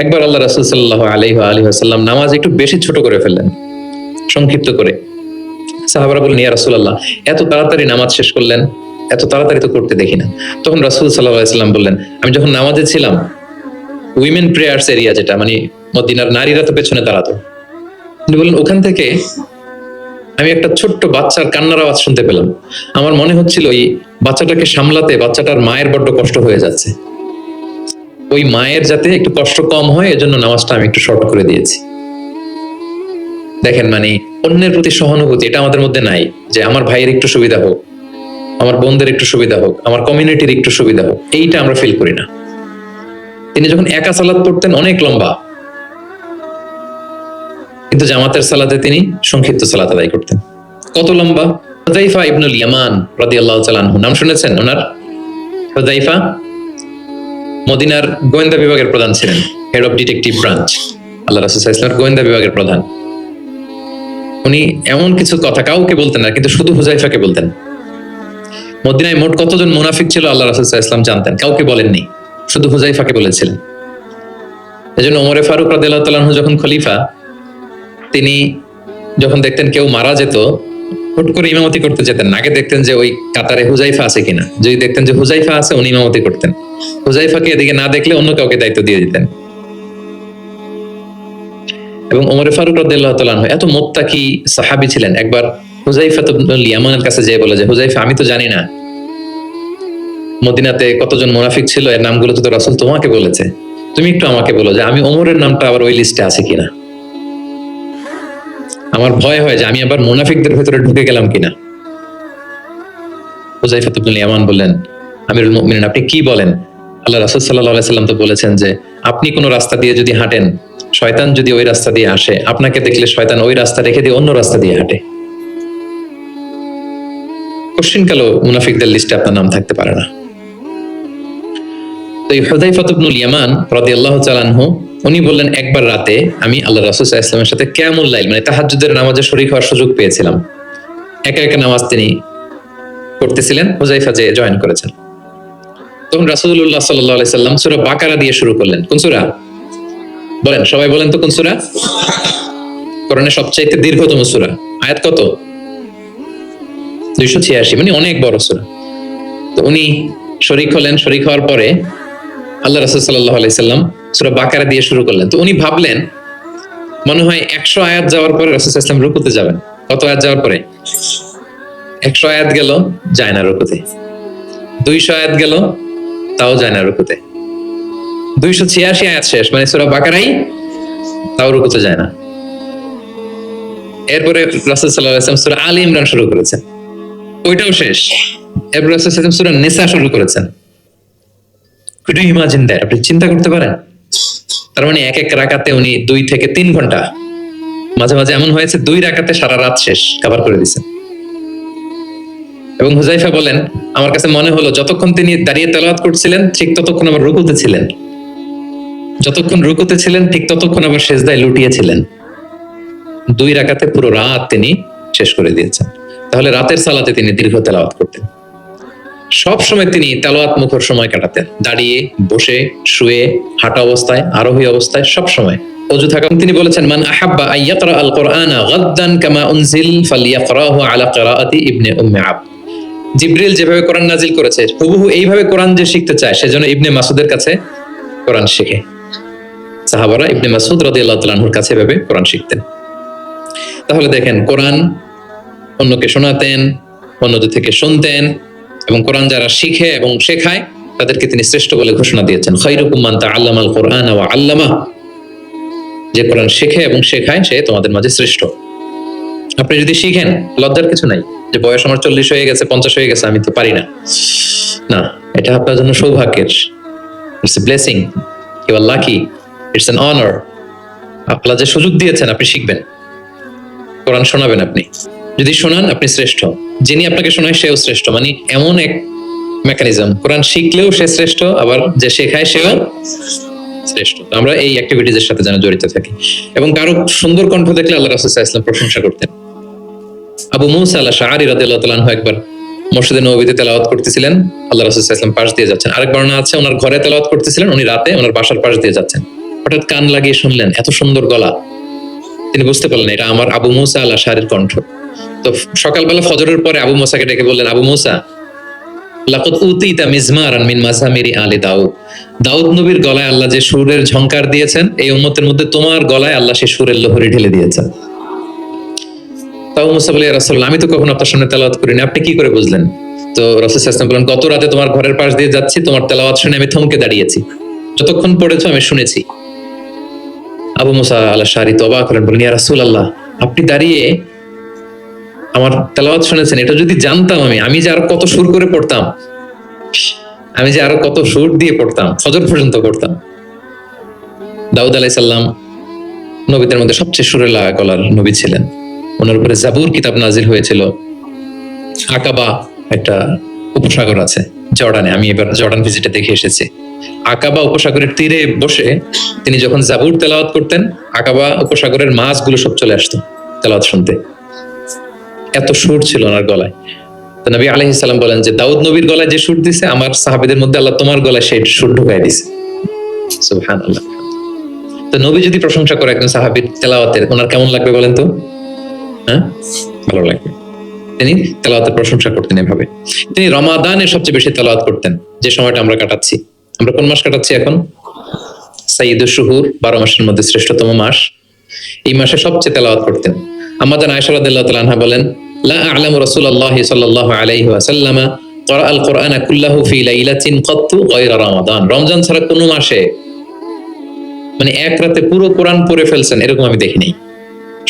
একবার আল্লাহ রাসূল সাল্লাল্লাহু আলাইহি ওয়া আলিহি ওয়াসাল্লাম নামাজ একটু বেশি ছোট করে ফেললেন, সংক্ষিপ্ত করে। সাহাবারা বললেন, ইয়া রাসূলুল্লাহ, এত তাড়াতাড়ি নামাজ শেষ করলেন, এত তাড়াতাড়ি তো করতে দেখি না। তখন রাসূল সাল্লাল্লাহু আলাইহি ওয়াসাল্লাম বললেন, আমি যখন নামাজে ছিলাম, উইমেন প্রেয়ার্স এরিয়া, যেটা মানে মদিনার নারীরা তো পেছনে দাঁড়াতো, তিনি বললেন ওখান থেকে আমি একটা ছোট্ট বাচ্চার কান্নার আওয়াজ শুনতে পেলাম। আমার মনে হচ্ছিল এই বাচ্চাটাকে সামলাতে বাচ্চাটার মায়ের বড্ড কষ্ট হয়ে যাচ্ছে, ওই মায়ের যাতে একটু কষ্ট কম হয় এজন্য নামাজটা আমি একটু শর্ট করে দিয়েছি। দেখেন, মানে অন্যের প্রতি সহানুভূতি এটা আমাদের মধ্যে নাই, যে আমার ভাইয়ের একটু সুবিধা হোক, আমার বোনদের একটু সুবিধা হোক, আমার কমিউনিটির একটু সুবিধা হোক, এইটা আমরা ফিল করি না। তিনি যখন একা সালাত পড়তেন অনেক লম্বা, কিন্তু জামাতের সালাতে তিনি সংক্ষিপ্ত সালাত আদায় করতেন। কত লম্বা? হুযায়ফা ইবনুল ইয়ামান রাদিয়াল্লাহু তাআলা আনহু, নাম শুনেছেন ওনার? হুযায়ফা মদিনার গোয়েন্দা বিভাগের প্রধান ছিলেন, হেড অফ ডিটেকটিভ ব্রাঞ্চ, আল্লাহ রাসূল সাল্লাল্লাহু আলাইহি ওয়াসাল্লামের গোয়েন্দা বিভাগের প্রধান। উনি এমন কিছু কথা কাউকে বলতেন না, কিন্তু শুধু হুযায়ফাকে বলতেন। মদিনায় মোট কতজন মুনাফিক ছিল আল্লাহ রাসূল সাল্লাল্লাহু আলাইহি ওয়াসাল্লাম জানতেন, কাউকে বলেননি, শুধু হুযায়ফাকে বলেছিলেন। এজন্য ওমরে ফারুক রাদিয়াল্লাহু তাআলা আনহু যখন খলিফা, তিনি যখন দেখতেন কেউ মারা যেত, হুট করে ইমামতি করতে যেতেন না, আগে দেখতেন যে ওই কাতারে হুযায়ফা আছে কিনা। যদি দেখতেন যে হুযায়ফা আছে, উনি ইমামতি করতেন। হুযায়ফাকে এদিকে না দেখলে অন্য কাউকে দায়িত্ব দিয়ে দিতেন। এবং ওমর ফারুক রাদিয়াল্লাহু তাআলা আনহু এত মুত্তাকি সাহাবী ছিলেন, একবার হুযায়ফা ইবনুল ইয়ামানের কাছে যেয়ে বলে যে, হুযায়ফা, আমি তো জানি না মদিনাতে কতজন মুনাফিক ছিল, এর নামগুলো তো রাসূল তোমাকে বলেছে, তুমি একটু আমাকে বলো যে আমি ওমরের নামটা আবার ওই লিস্টে আছে কিনা। আমার ভয় হয় যে আমি আবার মুনাফিকদের ভেতরে ঢুকে গেলাম কিনা। হুযায়ফা ইবনুল ইয়ামান বললেন, আমিরুল মুমিনিন, আপনি কি বলেন? আল্লাহ রাসূল সাল্লাল্লাহু আলাইহি সাল্লাম তো বলেছেন যে আপনি কোনো রাস্তা দিয়ে যদি হাঁটেন, শয়তান যদি ওই রাস্তা দিয়ে আসে, আপনাকে দেখলে শয়তান ওই রাস্তা রেখে দিয়ে অন্য রাস্তা দিয়ে হাঁটে। কোশ্চিনকালেও মুনাফিকদের লিস্টে আপনার নাম থাকতে পারে না। তো এই হুযায়ফা ইবনুল ইয়ামান রাদিয়াল্লাহু তাআলা আনহু, উনি বললেন, একবার রাতে আমি আল্লাহ রাসূল সাল্লাল্লাহু আলাইহি ওয়াসাল্লামের সাথে কিয়ামুল লাইল মানে তাহাজ্জুদের নামাজে শরীক হওয়ার সুযোগ পেয়েছিলাম। একা একা নামাজ তিনি করতেছিলেন, হুযায়ফা যে জয়েন করেছেন। তখন রাসূলুল্লাহ সাল্লাল্লাহু আলাইহি সাল্লাম সূরা বাকারা দিয়ে শুরু করলেন। কোন সূরা? বলেন, সবাই বলেন তো কোন সূরা? কোরআনের সবচাইতে দীর্ঘতম সূরা। আয়াত কত? 286, মানে অনেক বড় সূরা। তো উনি শরীক হলেন, শরীক হওয়ার পরে আল্লাহ রাসূল সাল্লাল্লাহু আলাইহি সাল্লাম সূরা বাকারা দিয়ে শুরু করলেন। তো উনি ভাবলেন মনে হয় 100 আয়াত যাওয়ার পরে রাসূল সাল্লাল্লাহু আলাইহি সাল্লাম রুকুতে যাবেন। কত আয়াত যাওয়ার পরে? 100 আয়াত গেল, যায় না রুকুতে। 200 আয়াত গেল, তাও যায় না রুকুতে। 286 আয়াত শেষ, মানে সূরা বাকারাই, তাও রুকুতে যায় না। এরপরে রাসূল সাল্লাল্লাহু আলাইহি ওয়াসাল্লাম সূরা আলে ইমরান শুরু করেছেন, ওইটাও শেষ। এরপর রাসূল সাল্লাল্লাহু আলাইহি ওয়াসাল্লাম সূরা নিসা শুরু করেছেন। Could you imagine that? আপনি চিন্তা করতে পারেন? তার মানে এক এক রাকাতে উনি 2 থেকে 3 ঘন্টা, মাঝে মাঝে এমন হয়েছে 2 রাকাতে সারা রাত শেষ কভার করে দিয়েছেন। এবং হুযায়ফা বলেন, আমার কাছে মনে হলো যতক্ষণ তিনি দাঁড়িয়ে তেলাওয়াত করছিলেন ঠিক ততক্ষণ আবার রুকুতে ছিলেন, যতক্ষণ রুকুতে ছিলেন ঠিক ততক্ষণ আবার সিজদায় লুটিয়েছিলেন। 2 রাকাতে পুরো রাত তিনি শেষ করে দিয়েছেন। তাহলে রাতের সালাতে তিনি দীর্ঘ তেলাওয়াত করতেন। সব সময় তিনি তেলাওয়াত মুখর সময় কাটাতেন, দাঁড়িয়ে, বসে, শুয়ে, হাঁটা অবস্থায়, আরোহী অবস্থায়, সব সময় অজু থাকা। তিনি বলেছেন, মান আহাব্বা আন ইয়াকরা আল কুরআনা গাদ্দান কামা উনজিল ফালইয়াকরাহু আলা কিরাআতি ইবনে উম্মি আবদ। জিবরিল যেভাবে কোরআন নাজিল করেছে হুবহু এইভাবে কোরআন যে শিখতে চায়, সেজন্য ইবনে মাসউদের কাছে কোরআন শিখে। সাহাবারা ইবনে মাসউদ রাদিয়াল্লাহু তাআলা আনহুর কাছে এভাবে কোরআন শিখতেন। তাহলে দেখেন, কোরআন অন্যকে শোনাতেন, অন্যদের থেকে শুনতেন, এবং কোরআন যারা শিখে এবং শেখায় তাদেরকে তিনি শ্রেষ্ঠ বলে ঘোষণা দিয়েছেন। খায়রুকুম মান তাআল্লামাল কুরআন ওয়া আল্লামা, যে কোরআন শেখে এবং শেখায় সে তোমাদের মাঝে শ্রেষ্ঠ। আপনি যদি শিখেন, লজ্জার কিছু নাই যে বয়স আমার 40 হয়ে গেছে, 50 হয়ে গেছে, আমি তো পারি না। না, এটা আপনার জন্য সৌভাগ্যের, it's a blessing, you are lucky, it's an honour. Allah যে সুযোগ দিয়েছেন আপনি শিখবেন, কোরআন শোনাবেন। আপনি যদি শোনান আপনি শ্রেষ্ঠ, যিনি আপনাকে শোনায় সেও শ্রেষ্ঠ। মানে এমন এক মেকানিজম, কোরআন শিখলেও সে শ্রেষ্ঠ, আবার যে শেখায় সেও শ্রেষ্ঠ। আমরা এই অ্যাক্টিভিটিজের সাথে যেন জড়িত থাকি। এবং কারো সুন্দর কণ্ঠ দেখলে আল্লাহ রাসূল সাল্লাল্লাহু আলাইহি ওয়াসাল্লাম প্রশংসা করতেন। আবু মুসা আল-আশআরী রাদিয়াল্লাহু তাআলা আনহু একবার মসজিদে নববীতে তেলাওয়াত করতেছিলেন, আল্লাহ রাসূল সাল্লাল্লাহু আলাইহি ওয়াসাল্লাম পাশ দিয়ে যাচ্ছেন। আরেক বর্ণনা আছে ওনার ঘরে তেলাওয়াত করতেছিলেন, উনি রাতে ওনার বাসার পাশ দিয়ে যাচ্ছেন। হঠাৎ কান লাগিয়ে শুনলেন, এত সুন্দর গলা। তিনি বুঝতে পারলেন এটা আমার আবু মুসা আল আশআরীর কণ্ঠ। তো সকালবেলা ফজরের পরে আবু মুসাকে ডেকে বললেন, আবু মুসা, লাকাদ উতিতা মিজমারান মিন মাযামিরি আলি দাউদ। দাউদ নবীর গলায় আল্লাহ যে সুরের ঝংকার দিয়েছেন, এই উম্মতের মধ্যে তোমার গলায় আল্লাহ সেই সুরের লোহরি ঢেলে দিয়েছেন। তাও মুসা বলে, ইয়া রাসূলুল্লাহ, আমি তো কখনো আপনার সামনে তেলাওয়াত করিনি, আপনি কি করে বুঝলেন? তো রাসূল সাল্লাল্লাহু আলাইহি ওয়াসাল্লাম বলেন, গত রাতে তোমার ঘরের পাশ দিয়ে যাচ্ছি, তোমার তেলাওয়াত শুনে আমি থমকে দাঁড়িয়েছি, যতক্ষণ পড়েছো আমি শুনেছি। আবু মুসা আল আশআরী তো অবাক হলেন, বলেন, ইয়া রাসূলুল্লাহ, আপনি দাঁড়িয়ে আমার তেলাওয়াত শুনেছেন, এটা যদি জানতাম আমি যে আরো কত সুর করে পড়তাম, আমি যে আরো কত সুর দিয়ে পড়তাম, ফজর পর্যন্ত পড়তাম। দাউদ আলাইহিস সালাম নবীদের মধ্যে সবচেয়ে সুরে লাগা গলার নবী ছিলেন। ওনার উপরে জাবুর কিতাব নাজিল হয়েছিল। আকাবা একটা উপসাগর আছে জর্ডানে, আমি এবার জর্ডান ভিজিটে দেখে এসেছি। আকাবা উপসাগরের তীরে বসে তিনি যখন জাবুর তেলাওয়াত করতেন, আকাবা উপসাগরের মাছগুলো সব চলে আসতো তেলাওয়াত শুনতে, এত সুর ছিল ওনার গলায়। তো নবী আলাইহিস সালাম বলেন যে দাউদ নবীর গলায় যে সুর দিছে, আমার সাহাবীদের মধ্যে আল্লাহ তোমার গলায় সেই সুর ঢুকাই দিছে। সুবহানাল্লাহ। তো নবী যদি প্রশংসা করে একজন সাহাবীর তেলাওয়াতের, ওনার কেমন লাগবে বলেন তো? হ্যাঁ, ভালো লাগবে। তিনি তেলাওয়াতের প্রশংসা করতেন এভাবে। তিনি রমাদানে সবচেয়ে বেশি তেলাওয়াত করতেন, যে সময়টা আমরা কাটাচ্ছি। আমরা কোন মাস কাটাচ্ছি এখন? সাইয়্যিদুশ শুহুর, 12 মাসের মধ্যে শ্রেষ্ঠতম মাস। এই মাসে সবচেয়ে তেলাওয়াত করতেন। আম্মা জান আয়েশা রাদিয়াল্লাহু তাআলা আনহা বলেন, লা আ'লামু রাসূলুল্লাহ সাল্লাল্লাহু আলাইহি ওয়াসাল্লাম ক্বারা আল কুরআনা কুল্লাহু ফি লাইলাতিন ক্বাত্তু গায়রা রমাদান। রমজান ছাড়া কোন মাসে মানে এক রাতে পুরো কোরআন পড়ে ফেলছেন এরকম আমি দেখিনি,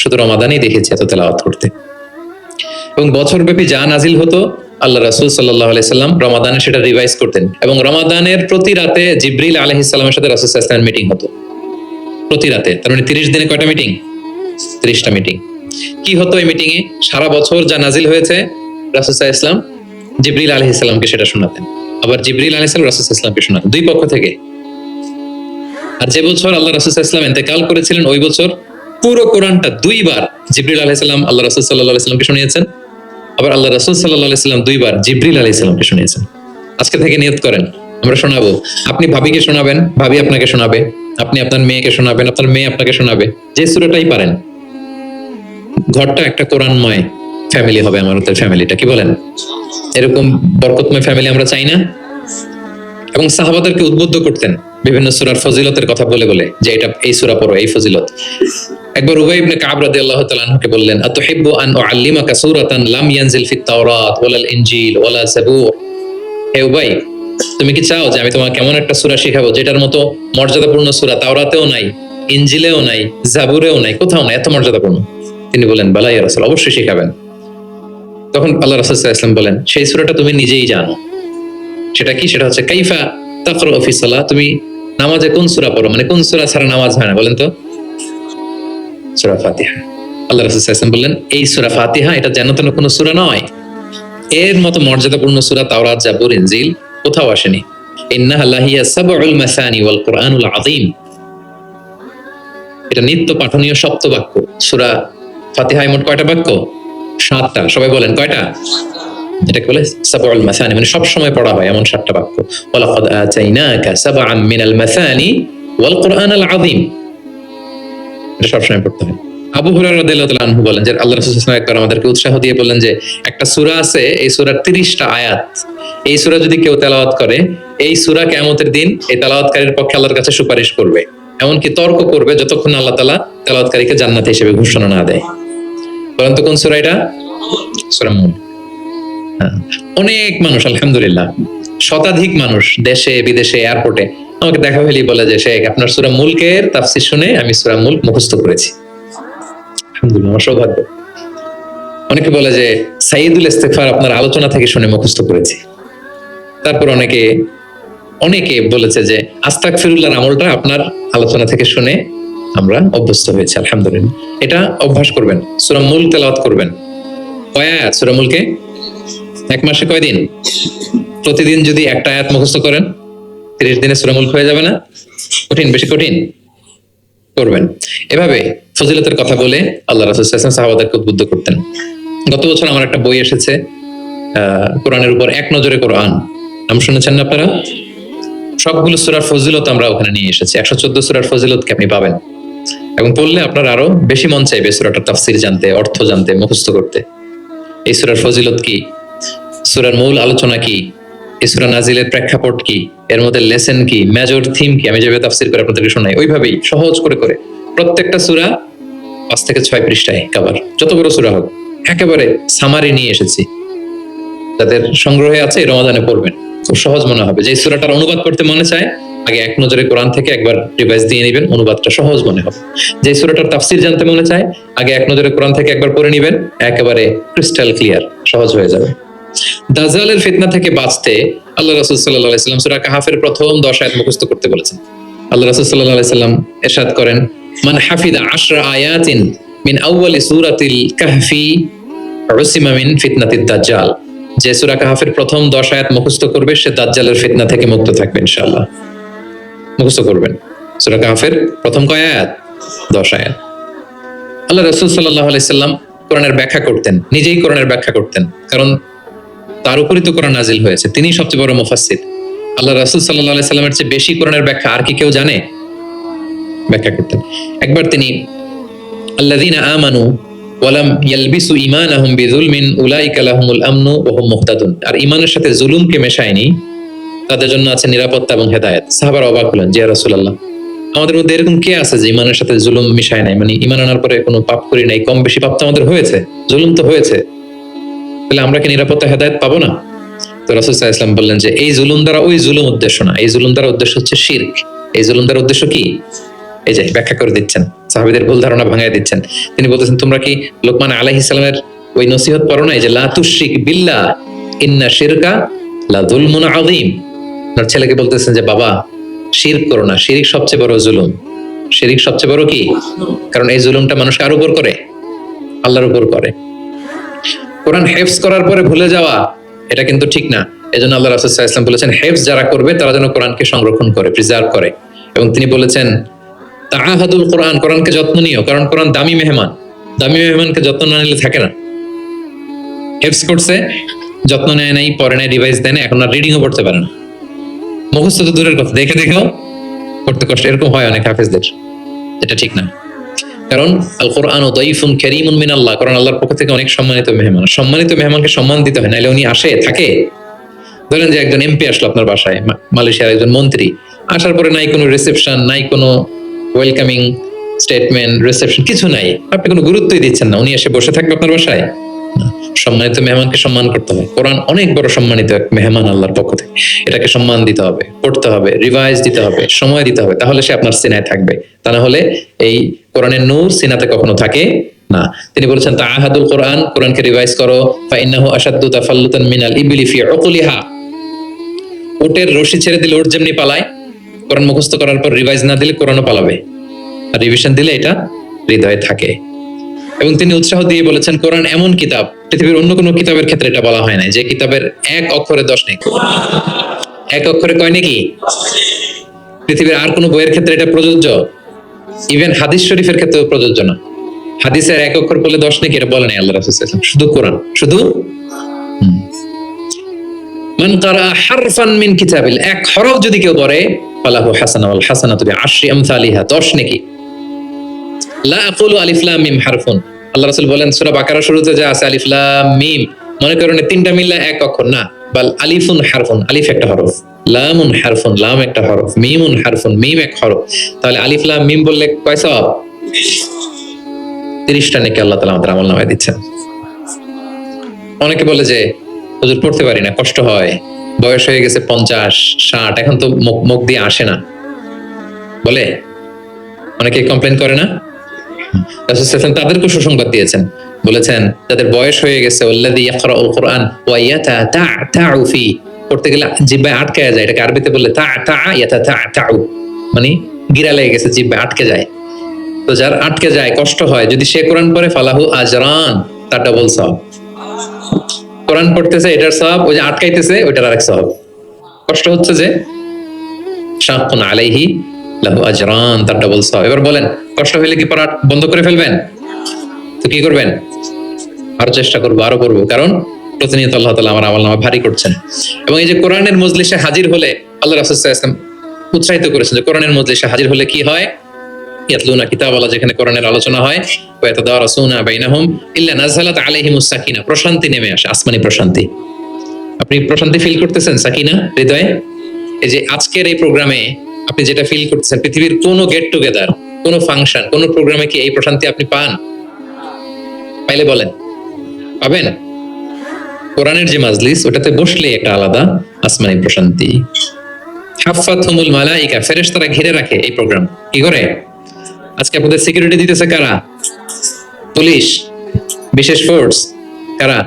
শুধু রমাদানেই দেখেছি এত তেলাওয়াত করতে। এবং বছরব্যাপী যা নাজিল হতো, আল্লাহ রাসূল সাল্লাল্লাহু আলাইহি সাল্লাম রমাদানে সেটা রিভাইজ করতেন। এবং রমাদানের প্রতি রাতে জিবরিল আলাইহিস সালামের সাথে রাসূল সাল্লাল্লাহু আলাইহি ওয়াসাল্লামের মিটিং হতো প্রতি রাতে। তার মানে 30 দিনে কয়টা মিটিং? 30টা মিটিং। কি হতো এই মিটিং এ? সারা বছর যা নাজিল হয়েছে রাসূল সাল্লাল্লাহু আলাইহি ওয়াসাল্লাম জিবরিল আলাইহিস সালামকে সেটা শোনাতেন, আবার জিবরিল আলাইহিস সালাম রাসূল সাল্লাল্লাহু আলাইহি ওয়াসাল্লামকে শোনাতেন, দুই পক্ষ থেকে। আর যে বছর আল্লাহ রাসূল সাল্লাল্লাহু আলাইহি ওয়াসাল্লাম ইন্তেকাল করেছিলেন, ওই বছর পুরো কোরআনটা দুইবার জিবরিল আলাইহিস সালাম আল্লাহ রাসূল সাল্লাল্লাহু আলাইহি ওয়াসাল্লামকে শুনিয়েছেন, আবার আল্লাহ রাসূল সাল্লাল্লাহু আলাইহি ওয়াসাল্লাম দুইবার জিবরিল আলাইহিস সালামকে শুনিয়েছেন। আজকে থেকে নিয়ত করেন, আমরা শোনাবো। আপনি ভাবিকে শোনাবেন, ভাবি আপনাকে শোনাবে, আপনি আপনার মেয়েকে শোনাবেন, আপনার মেয়ে আপনাকে শোনাবে, যে সূরাটাই পারেন। ঘরটা একটা কোরআনময় ফ্যামিলি হবে, আমাদের ফ্যামিলিটা, কি বলেন? এরকম বরকতময় ফ্যামিলি আমরা চাই না? এবং সাহাবাদেরকে উদ্বুদ্ধ করতেন বিভিন্ন সূরার ফজিলতের কথা বলে বলে, যে এটা এই সূরা পড়ো, এই ফজিলত। একবার উবাই ইবনে কাব রাদিয়াল্লাহু তাআলা আনহুকে বললেন, আতুহিব্বু আন উআল্লিমাকা সূরাতান লাম ইয়ানজিল ফিত তাওরাত ওয়ালাল ইনজিল ওয়ালা যাবুর। হে উবাই, তুমি কি চাও যে আমি তোমাকে কেমন একটা সূরা শিখাবো যেটার মতো মর্যাদাপূর্ণ সূরা তাওরাতেও নাই, ইনজিলেও নাই, জাবুরেও নাই, কোথাও নাই, এত মর্যাদাপূর্ণ? তিনি বলেন, বালা ইয়া রাসূল, অবশ্যই শিখাবেন। তখন আল্লাহ রাসূল সাল্লাল্লাহু আলাইহি ওয়াসাল্লাম বলেন, সেই সূরাটা তুমি নিজেই জানো। সেটা কি? সেটা হচ্ছে কাইফা তাকরাউ ফি সালাহ। তুমি নামাজে কোন সূরা পড়ো, মানে কোন সূরা ছাড়া নামাজ হয় না, বলেন তো? সূরা ফাতিহা। আল্লাহ রাসূল সাল্লাল্লাহু আলাইহি ওয়াসাল্লাম বললেন, এই সূরা ফাতিহা এটা যেন তেন কোনো সূরা নয়, এর মতো মর্যাদাপূর্ণ সূরা তাওরাত, জাবুর, ইনজিল কোথাও আসেনি। ইন্নাহা লাহিয়া সাবউল মাসানি ওয়াল কুরআনুল আযীম। এটা নিত্য পাঠনীয় সপ্ত বাক্য। সূরা ফাতিহায় মোট কয়টা বাক্য? 7টা। সবাই বলেন কয়টা? এটাকে বলে সাবউল মাসানি, মানে সব সময় পড়া হয় এমন 7টা বাক্য। ওয়ালাকাদ আতাইনাকা সাবআন মিনাল মাসানি ওয়াল কুরআনুল আযীম। এটা সব সময় পড়তে হয়। আবু হুরায়রা রাদিয়াল্লাহু তাআলা আনহু বলেন যে আল্লাহ রাসূল সাল্লাল্লাহু আলাইহি ওয়াসাল্লাম একবার আমাদেরকে উৎসাহ দিয়ে বললেন যে একটা সূরা আছে, এই সূরার 30টা আয়াত, এই সূরা যদি কেউ তেলাওয়াত করে, এই সূরা কিয়ামতের দিন এই তেলাওয়াতকারীর পক্ষে আল্লাহর কাছে সুপারিশ করবে, এমনকি তর্ক করবে যতক্ষণ আল্লাহ তাআলা তেলাওয়াতকারীকে জান্নাত হিসেবে ঘোষণা না দেয়। বলেন তো কোন সূরা এটা? সূরা মুলক। অনেক মানুষ, আলহামদুলিল্লাহ শতাধিক মানুষ দেশে বিদেশে এয়ারপোর্টে আমাকে দেখা হলেই বলে যে শেখ, আপনার সূরা মুলকের তাফসীর শুনে আমি সূরা মুলক মুখস্থ করেছি। আলহামদুলিল্লাহ, আমার সৌভাগ্য। অনেকে বলে যে সাইয়্যিদুল ইস্তিগফার আপনার আলোচনা থেকে শুনে মুখস্থ করেছি। তারপর অনেকে বলেছে যে আস্তাগফিরুল্লাহর আমলটা আপনার আলোচনা থেকে শুনে আমরা অভ্যস্ত হয়েছি। আলহামদুলিল্লাহ, এটা অভ্যাস করবেন। সূরা মুলক তেলাওয়াত করবেন। কয় আয়াত সূরা মুলকে? এক মাসে কয় দিন? প্রতিদিন যদি একটা আয়াত মুখস্থ করেন, 30 দিনে সূরা মুলক হয়ে যাবে না? কঠিন? বেশি কঠিন? করবেন। এভাবে ফজিলতের কথা বলে আল্লাহ রাসূল সাল্লাল্লাহু আলাইহি ওয়াসাল্লাম সাহাবাদেরকে উদ্বুদ্ধ করতেন। গত বছর আমার একটা বই এসেছে, কোরআনের উপর এক নজরে কোরআন। নাম শুনেছেন না আপনারা? সবগুলো সূরার ফজিলত আমরা ওখানে নিয়ে এসেছি। 114 সূরার ফজিলতকে আপনি পাবেন, এবং পড়লে আপনার আরো বেশি মন চাইবে সূরাটার তাফসীর জানতে, অর্থ জানতে, মুখস্থ করতে। এই সূরার ফজিলত কি, সূরার মূল আলোচনা কি, এই সূরা নাজিলের প্রেক্ষাপট কি, এর মধ্যে লেসন কি, মেজর থিম কি, আমি যেভাবে তাফসীর করে আপনাদেরকে শোনাই ওইভাবেই সহজ করে করে প্রত্যেকটা সূরা 5 থেকে 6 পৃষ্ঠায় কভার, যত বড় সূরা হোক একেবারে সামারি নিয়ে এসেছি। যাদের সংগ্রহে আছে এই রমাদানে পড়বেন, খুব সহজ মনে হবে। যে সূরাটার অনুবাদ করতে মনে চায় আগে এক নজরে কোরআন থেকে একবার রিভাইজ দিয়ে নেবেন, অনুবাদটা সহজ মনে হবে। যে সূরাটার তাফসীর জানতে মনে চায় আগে এক নজরে কোরআন থেকে একবার পড়ে নেবেন, একেবারে ক্রিস্টাল ক্লিয়ার, সহজ হয়ে যাবে। দাজ্জালের ফিতনা থেকে বাঁচতে আল্লাহ রাসূল সাল্লাল্লাহু আলাইহি ওয়াসাল্লাম সূরা কাহাফের প্রথম 10 আয়াত মুখস্থ করতে বলেছেন। আল্লাহ রাসূল সাল্লাল্লাহু আলাইহি ওয়াসাল্লাম ইরশাদ করেন, মান হাফিদা 10 আয়াতিন মিন আউয়ালি সূরাতিল কাহফি উসিমা মিন ফিতনাতিদ দাজ্জাল। যে সূরা কাহাফের প্রথম 10 আয়াত মুখস্থ করবে সে দাজ্জালের ফিতনা থেকে মুক্ত থাকবে ইনশাআল্লাহ। মুখস্থ করবেন সূরা কাহাফের প্রথম কয় আয়াত? 10 আয়াত। আল্লাহ রাসূল সাল্লাল্লাহু আলাইহি সাল্লাম কোরআনের ব্যাখ্যা করতেন, নিজেই কোরআনের ব্যাখ্যা করতেন, কারণ তার উপরই তো কোরআন নাজিল হয়েছে, তিনি সবচেয়ে বড় মুফাসসির। আল্লাহ রাসূল সাল্লাল্লাহু আলাইহি সাল্লামের চেয়ে বেশি কোরআনের ব্যাখ্যা আর কি কেউ জানে? ব্যাখ্যা করতেন। একবার তিনি আল্লাযীনা আমানু ওয়া লাম ইয়ালবিসু ঈমানাহুম বিযুলমিন উলাইকা লাহুমুল আমনু ওয়া হুম মুহতাদুন, আর ঈমানের সাথে জুলুমকে মেশায়নি, তাদের জন্য আছে নিরাপত্তা এবং হেদায়েত। সাহাবারা অবাক হলেন, যে ইয়া রাসূলুল্লাহ, আমাদের মধ্যে এরকম কে আছে যে ঈমানের সাথে জুলুম মিশায় নাই, মানে ঈমান আনার পরে কোনো পাপ করি নাই, কম বেশি পাপ তো আমাদের হয়েছে, জুলুম তো হয়েছে, তাহলে আমরা কি নিরাপত্তা হেদায়েত পাবো না? তো রাসূল সাল্লাল্লাহু আলাইহি ওয়াসাল্লাম বললেন যে এই জুলুম দ্বারা ওই জুলুম উদ্দেশ্য না, এই জুলুম দ্বারা উদ্দেশ্য হচ্ছে শিরক। এই জুলুম দ্বারা উদ্দেশ্য কি? এই যে ব্যাখ্যা করে দিচ্ছেন, সাহাবীদের ভুল ধারণা ভাঙায় দিচ্ছেন। তিনি বলতেছেন, তোমরা কি লোকমান আলাইহিস সালামের ওই নসিহত পড়ো নাই যে লা তুশরিক বিল্লাহ ইন্না শিরকা লা যুলমুন আযীম? তার ছেলেকে বলতেছেন যে বাবা শিরক করো না, শিরক সবচেয়ে বড় জুলুম। শিরক সবচেয়ে বড় কি? কারণ এই জুলুমটা মানুষ কার উপর করে? আল্লাহর উপর করে। কোরআন হেফজ করার পরে ভুলে যাওয়া এটা কিন্তু ঠিক না। এজন্য আল্লাহ রাসূল সাল্লাল্লাহু আলাইহি ওয়াসাল্লাম বলেছেন হেফজ যারা করবে তারা যেন কোরআনকে সংরক্ষণ করে, প্রিজার্ভ করে। এবং তিনি বলেছেন তাআহাদুল কোরআন, কোরআনকে যত্ন নিও, কারণ কোরআন দামি মেহমান, দামি মেহমানকে যত্ন না নিলে থাকে না। হেফজ করছে, যত্ন নেয় নাই, পরে নাই, রিভাইজ দেয় না, এখন আর রিডিংও পড়তে পারে না। মুখস্থ তো দূরের কথা, দেখে দেখেও পড়তে কষ্ট, এরকম হয় অনেক হাফেজদের। এটা ঠিক না, কারণ আল কোরআন দাইফুন কারীমুন মিনাল্লাহ, কারণ আল্লাহর পক্ষ থেকে অনেক সম্মানিত মেহমান। সম্মানিত মেহমানকে সম্মান দিতে হয়, নাইলে উনি আসে থাকে। ধরেন যে একজন এমপি আসলো আপনার বাসায়, মালয়েশিয়ার একজন মন্ত্রী, আসার পরে নাই কোনো রিসেপশন, নাই কোনো ওয়েলকামিং স্টেটমেন্ট, রিসেপশন কিছু নাই, আপনি কোনো গুরুত্বই দিচ্ছেন না, উনি এসে বসে থাকবে আপনার বাসায়? সম্মানিত মেহমানকে সম্মান করতে হয়। কোরআন অনেক বড় সম্মানিত এক মেহমান আল্লাহর পক্ষ থেকে, এটাকে সম্মান দিতে হবে, পড়তে হবে, রিভাইজ দিতে হবে, সময় দিতে হবে, তাহলে সে আপনার সিনায় থাকবে। তা না হলে এই কোরআনের নূর সিনাতে কখনো থাকে না। তিনি বলেছেন তাআহাদুল কোরআন, কোরআনকে রিভাইজ করো, ফাইন্নাহু আশাদ্দু তাফাল্লুতান মিনাল ইবলি ফি উকুলিহা, উটের রশি ছেড়ে দিলে ওট যেমনি পালায়, কোরআন মুখস্থ করার পর রিভাইজ না দিলে কোরআনও পালাবে, আর রিভিশন দিলে এটা হৃদয়ে থাকে। এবং তিনি উৎসাহ দিয়ে বলেছেন কোরআন এমন কিতাব, পৃথিবীর অন্য কোনো কিতাবের ক্ষেত্রে এটা বলা হয় না, যে কিতাবের এক অক্ষরে 10 নেকি, এক অক্ষরে কয় নাকি? পৃথিবীর আর কোনো বইয়ের ক্ষেত্রে এটা প্রযোজ্য? ইভেন হাদিস শরীফের ক্ষেত্রেও প্রযোজ্য না। হাদিসের এক অক্ষর বলে 10 নাকি, এটা বলে নাই আল্লাহ রাসূল সাল্লাল্লাহু আলাইহি ওয়াসাল্লাম, শুধু কোরআন। শুধু মান কারা হারফান মিন কিতাবিল, এক হরফ যদি কেউ পড়ে, ফালাহু হাসানা ওয়াল হাসানাতু বিআশরি আমসালিহা, 10 নেকি। লা আকুলু আলিফ লাম মিম হারফুন, আল্লাহ রাসূল বলেন সূরা বাকারা শুরুতে যা আছে আলিফ লাম মিম, মনে করেন তিনটা মিললে এক অক্ষর না, বাল আলিফুন হারফুন, আলিফ একটা হরফ, লামুন হারফুন, লাম একটা হরফ, মিমুন হারফুন, মিম এক হরফ, তাহলে আলিফ লাম মিম বললে কয় সওয়াব? 30টা নেকি আল্লাহ তাআলা আমাদের আমলনামায় দিচ্ছেন। অনেকে বলে যে হুজুর পড়তে পারি না, কষ্ট হয়, বয়স হয়ে গেছে 50 60, এখন তো মুখ দিয়ে আসে না, বলে অনেকে কমপ্লেন করে না। রাসূল সাল্লাল্লাহু আলাইহি ওয়াসাল্লাম তাদেরকে সুসংবাদ দিয়েছেন, বলেছেন যাদের বয়স হয়ে গেছে ওয়াল্লাযী ইয়াকরাউল কোরআন ওয়া ইয়াতাতাউ ফি, পড়তে গেলে জিহ্বায় আটকে যায়, এটাকে আরবিতে বললে তা ইয়াতাতাউ, মানে গিরা লেগে গেছে, জিহ্বায় আটকে যায়। তো যার আটকে যায়, কষ্ট হয়, যদি সে কোরআন পড়ে ফালাহু আজরান, তার ডাবল সওয়াব। কোরআন পড়তেছে এটার সওয়াব, ওই যে আটকাইতেছে ওইটার আরেক সওয়াব। কষ্ট হচ্ছে যে শাক্কুন আলাইহি লাহু আজরান, তার ডাবল সওয়াব। এবার বলেন কষ্ট হইলে কি পড়া বন্ধ করে ফেলবেন? তো কি করবেন? আরো চেষ্টা করবো, আরো পড়বো, কারণ প্রতিনিয়ত আল্লাহ তাআলা আমার আমলনামা ভারী করছেন। এবং এই যে কোরআনের মজলিসে হাজির হলে আল্লাহ রাসূল সাল্লাল্লাহু আলাইহি ওয়াসাল্লাম উৎসাহিত করেছেন যে কোরআনের মজলিসে হাজির হলে কি হয়, ইয়াতলুনা কিতাবাল্লাহ, যেখানে কোরআনের আলোচনা হয়, ওয়া ইয়াতাদারাসুনা বাইনাহুম ইল্লা নাযালাত আলাইহিমুস সাকিনা, প্রশান্তি নেমে আসে, আসমানি প্রশান্তি। আপনি প্রশান্তি ফিল করতেছেন সাকিনা হৃদয়ে? এই যে আজকের এই প্রোগ্রামে আপনি যেটা ফিল করতেছেন, পৃথিবীর কোনো গেট টুগেদার, কোনো ফাংশন, কোনো প্রোগ্রামে কি এই প্রশান্তি আপনি পান? পাইলে বলেন, পাবেন? কোরআনের যে মাজলিস, ওটাতে বসলে একটা আলাদা আসমানি প্রশান্তি। হাফাতহুমুল মালাইকা, ফেরেশতারা ঘিরে রাখে এই প্রোগ্রাম। কি করে? আজকে আপনাদের সিকিউরিটি দিতেছে কারা? পুলিশ, বিশেষ ফোর্স, কারা?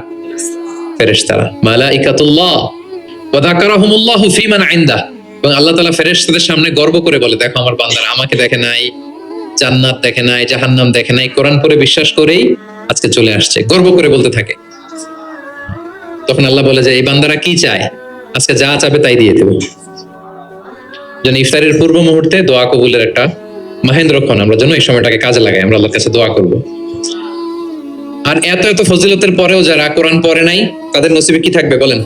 ফেরেশতারা, মালাইকাতুল্লাহ। ওয়া যাকারাহুমুল্লাহু ফীমান ইনদা, এবং আল্লাহ তাআলা ফেরেশতাদের সামনে গর্ব করে বলে, দেখো আমার বান্দারা আমাকে দেখে নাই, জান্নাত দেখে নাই, জাহান্নাম দেখে নাই, কোরআন পড়ে বিশ্বাস করেই আজকে চলে আসছে, গর্ব করে বলতে থাকে। তখন আল্লাহ বলে যে এই বান্দারা কি চায়, আজকে যা চাবে তাই দিয়ে দেব। যেন ইফতারের পূর্ব মুহূর্তে দোয়া কবুলের একটা মহেন্দ্রক্ষণ, আমরা যেন এই সময়টাকে কাজে লাগাই, আমরা আল্লাহর কাছে দোয়া করব। আর এত এত ফজিলতের পরেও যারা কোরআন পড়ে নাই, তাদের নসিবে কি থাকবে বলেন?